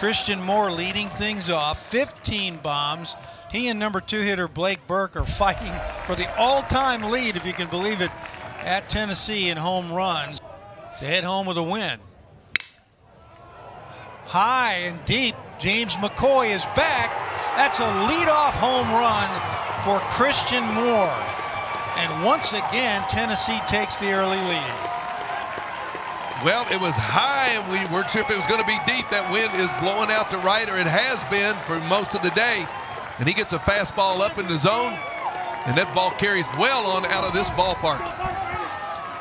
Christian Moore leading things off, 15 bombs. He and number 2 hitter Blake Burke are fighting for the all-time lead, if you can believe it, at Tennessee in home runs to head home with a win. High and deep, James McCoy is back. That's a leadoff home run for Christian Moore. And once again, Tennessee takes the early lead. Well, it was high, and we weren't sure if it was going to be deep. That wind is blowing out to right, or it has been for most of the day. And he gets a fastball up in the zone, and that ball carries well on out of this ballpark.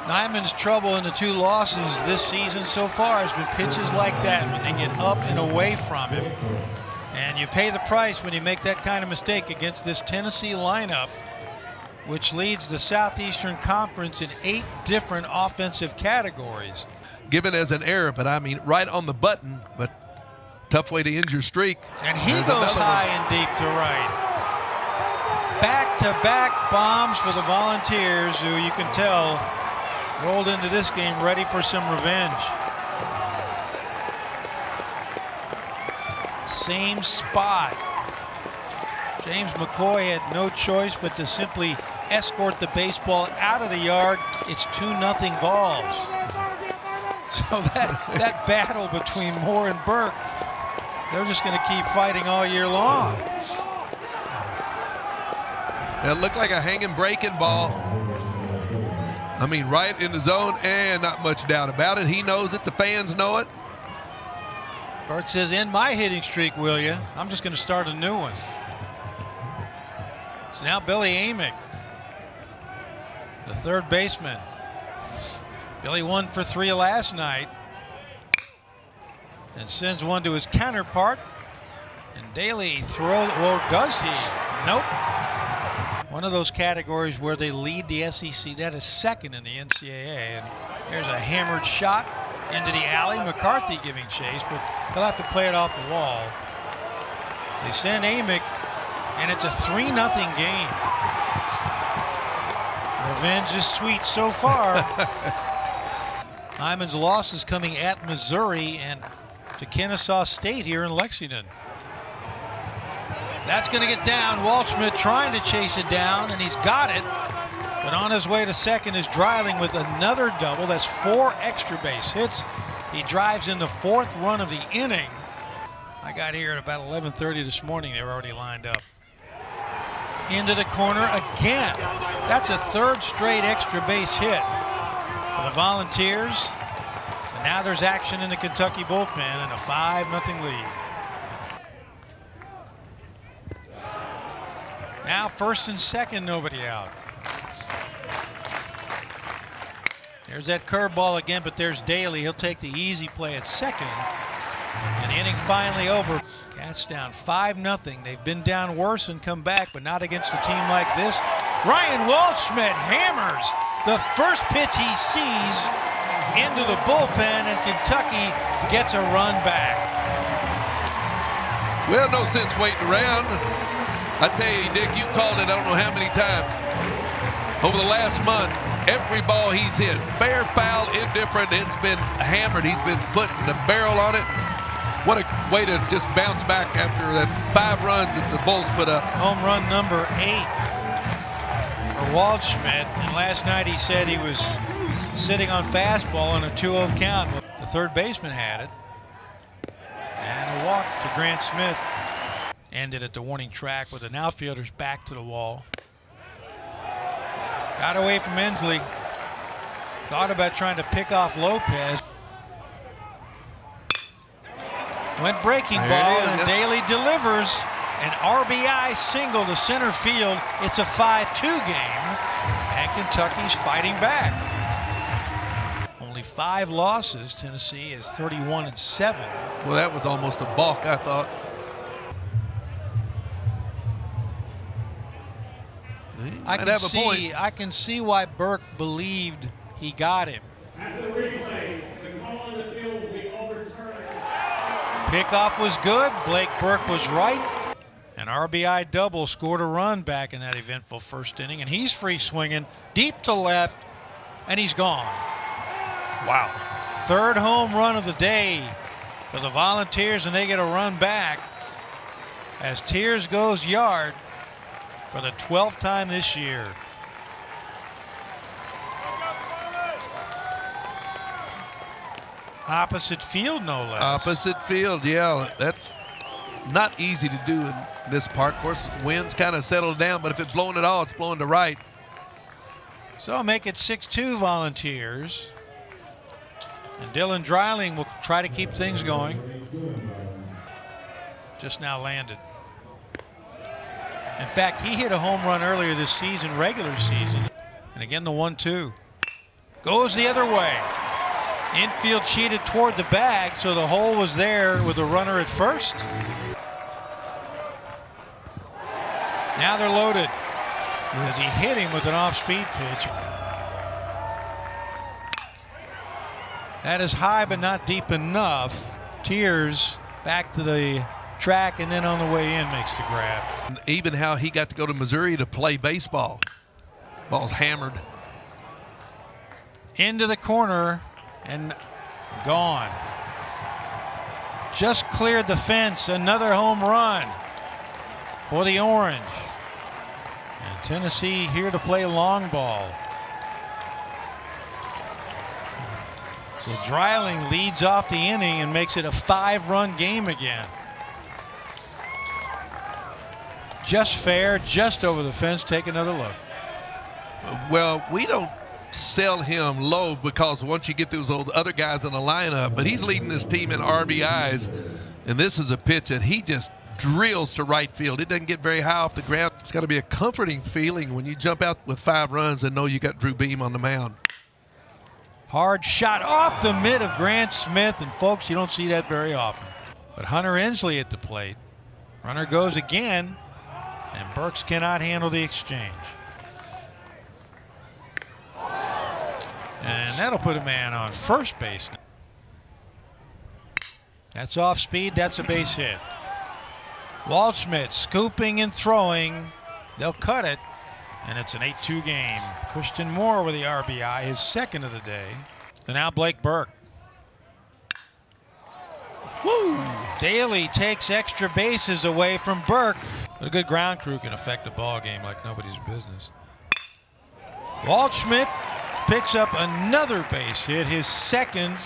Nyman's trouble in the 2 losses this season so far has been pitches like that when they get up and away from him. And you pay the price when you make that kind of mistake against this Tennessee lineup, which leads the Southeastern Conference in 8 different offensive categories. Given as an error, but I mean right on the button, but tough way to end your streak. And he goes high and deep to right. Back-to-back bombs for the Volunteers, who you can tell rolled into this game ready for some revenge. Same spot. James McCoy had no choice but to simply escort the baseball out of the yard. It's 2-0 Vols. So that battle between Moore and Burke, they're just going to keep fighting all year long. It looked like a hanging breaking ball. I mean, right in the zone, and not much doubt about it. He knows it. The fans know it. Burke says, "End my hitting streak, will you? I'm just going to start a new one." So now Billy Amick, the third baseman. Billy 1 for 3 last night and sends one to his counterpart. And Daly throws, or does he? Nope. One of those categories where they lead the SEC. That is second in the NCAA. And there's a hammered shot into the alley. McCarthy giving chase, but they'll have to play it off the wall. They send Amick, and it's a 3-0 game. Revenge is sweet so far. Hyman's loss is coming at Missouri and to Kennesaw State here in Lexington. That's going to get down. Waldschmidt trying to chase it down, and he's got it. But on his way to second is Dreiling with another double. That's 4 extra base hits. He drives in the 4th run of the inning. I got here at about 11:30 this morning. They were already lined up. Into the corner again. That's a 3rd straight extra base hit for the Volunteers. And now there's action in the Kentucky bullpen and a 5-0 lead. Now 1st and 2nd, nobody out. There's that curveball again, but there's Daly. He'll take the easy play at second. And the inning finally over. Cats down 5-0. They've been down worse and come back, but not against a team like this. Ryan Waldschmidt hammers the first pitch he sees into the bullpen, and Kentucky gets a run back. Well, no sense waiting around. I tell you, Dick, you called it I don't know how many times over the last month. Every ball he's hit, fair, foul, indifferent, it's been hammered. He's been putting the barrel on it. What a way to just bounce back after that 5 runs that the Bulls put up. Home run number 8 for Waldschmidt. And last night he said he was sitting on fastball on a 2-0 count. The third baseman had it. And a walk to Grant Smith. Ended at the warning track with an outfielder's back to the wall. Got away from Inslee. Thought about trying to pick off Lopez. Went breaking ball, and Daly delivers an RBI single to center field. It's a 5-2 game, and Kentucky's fighting back. Only 5 losses. Tennessee is 31-7. Well, that was almost a balk, I thought. I can see why Burke believed he got him. Pickoff was good. Blake Burke was right. An RBI double scored a run back in that eventful first inning, and he's free swinging deep to left, and he's gone. Wow. 3rd home run of the day for the Volunteers, and they get a run back as Tears goes yard for the 12th time this year. Opposite field, no less. Opposite field, yeah. That's not easy to do in this park. Of course, wind's kind of settled down, but if it's blowing at all, it's blowing to right. So I'll make it 6-2 Volunteers. And Dylan Dreiling will try to keep things going. Just now landed. In fact, he hit a home run earlier this season, regular season. And again, the 1-2. Goes the other way. Infield cheated toward the bag, so the hole was there with the runner at first. Now they're loaded as he hit him with an off-speed pitch. That is high but not deep enough. Tears back to the track and then on the way in makes the grab. And even how he got to go to Missouri to play baseball. Ball's hammered. Into the corner and gone. Just cleared the fence. Another home run for the Orange. And Tennessee here to play long ball. So Dreiling leads off the inning and makes it a 5-run game again. Just fair, just over the fence. Take another look. Well, we don't sell him low because once you get those other guys in the lineup, but he's leading this team in RBIs, and this is a pitch that he just drills to right field. It doesn't get very high off the ground. It's got to be a comforting feeling when you jump out with 5 runs and know you got Drew Beam on the mound. Hard shot off the mid of Grant Smith, and folks, you don't see that very often. But Hunter Inslee at the plate. Runner goes again, and Burks cannot handle the exchange. And that'll put a man on first base. That's off speed, that's a base hit. Waldschmidt scooping and throwing. They'll cut it, and it's an 8-2 game. Christian Moore with the RBI, his second of the day. And now Blake Burke. Woo! Daly takes extra bases away from Burke. But a good ground crew can affect a ball game like nobody's business. Waldschmidt picks up another base hit, his second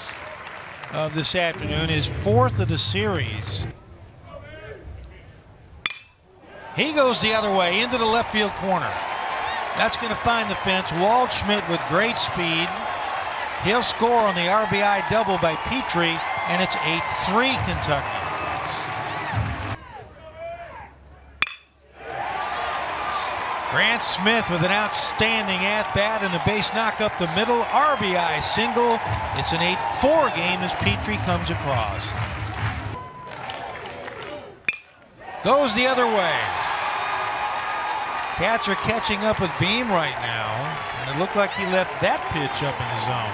of this afternoon, his 4th of the series. He goes the other way into the left field corner. That's going to find the fence. Waldschmidt with great speed. He'll score on the RBI double by Petrie, and it's 8-3 Kentucky. Grant Smith with an outstanding at-bat and the base knock up the middle. RBI single. It's an 8-4 game as Petrie comes across. Goes the other way. Cats are catching up with Beam right now, and it looked like he left that pitch up in the zone.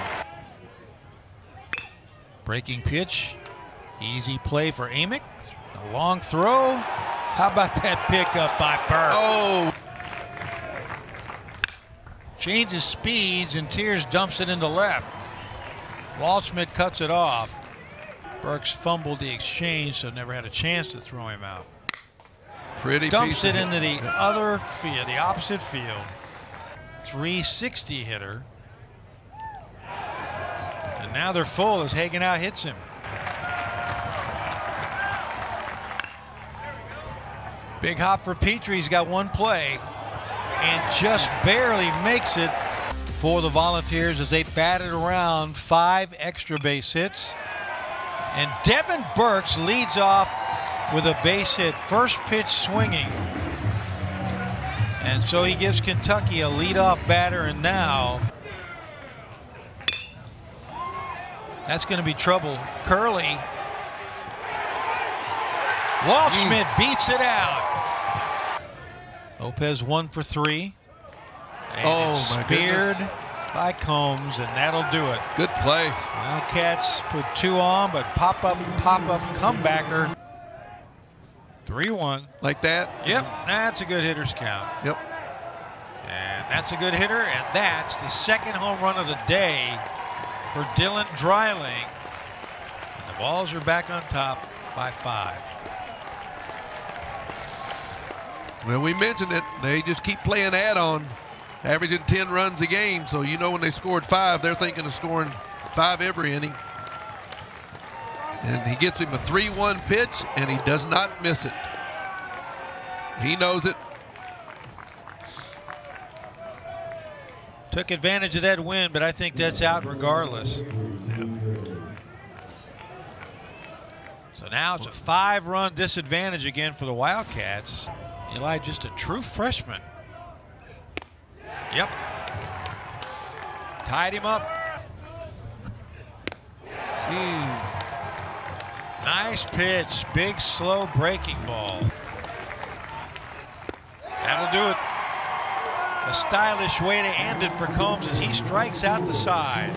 Breaking pitch. Easy play for Amick. A long throw. How about that pickup by Burke? Oh! Changes speeds and Tears dumps it into left. Waldschmidt cuts it off. Burks fumbled the exchange, so never had a chance to throw him out. Pretty dumps it into the other field, the opposite field. 360 hitter. And now they're full as Hagenau hits him. Big hop for Petrie. He's got one play and just barely makes it for the Volunteers as they batted around 5 extra base hits. And Devin Burks leads off with a base hit, first pitch swinging. And so he gives Kentucky a leadoff batter, and now that's going to be trouble. Curley. Waldschmidt beats it out. Lopez 1 for 3. And it's speared by Combs, and that'll do it. Good play. Wildcats put 2 on, but pop-up, comebacker. 3-1. Like that? Yep, that's a good hitter's count. Yep. And that's a good hitter, and that's the second home run of the day for Dylan Dreiling. And The Vols are back on top by 5. Well, we mentioned it. They just keep playing add-on, averaging 10 runs a game. So you know when they scored 5, they're thinking of scoring 5 every inning. And he gets him a 3-1 pitch, and he does not miss it. He knows it. Took advantage of that win, but I think that's out regardless. So now it's a 5-run disadvantage again for the Wildcats. Eli, just a true freshman. Yep. Tied him up. Nice pitch. Big, slow breaking ball. That'll do it. A stylish way to end it for Combs as he strikes out the side.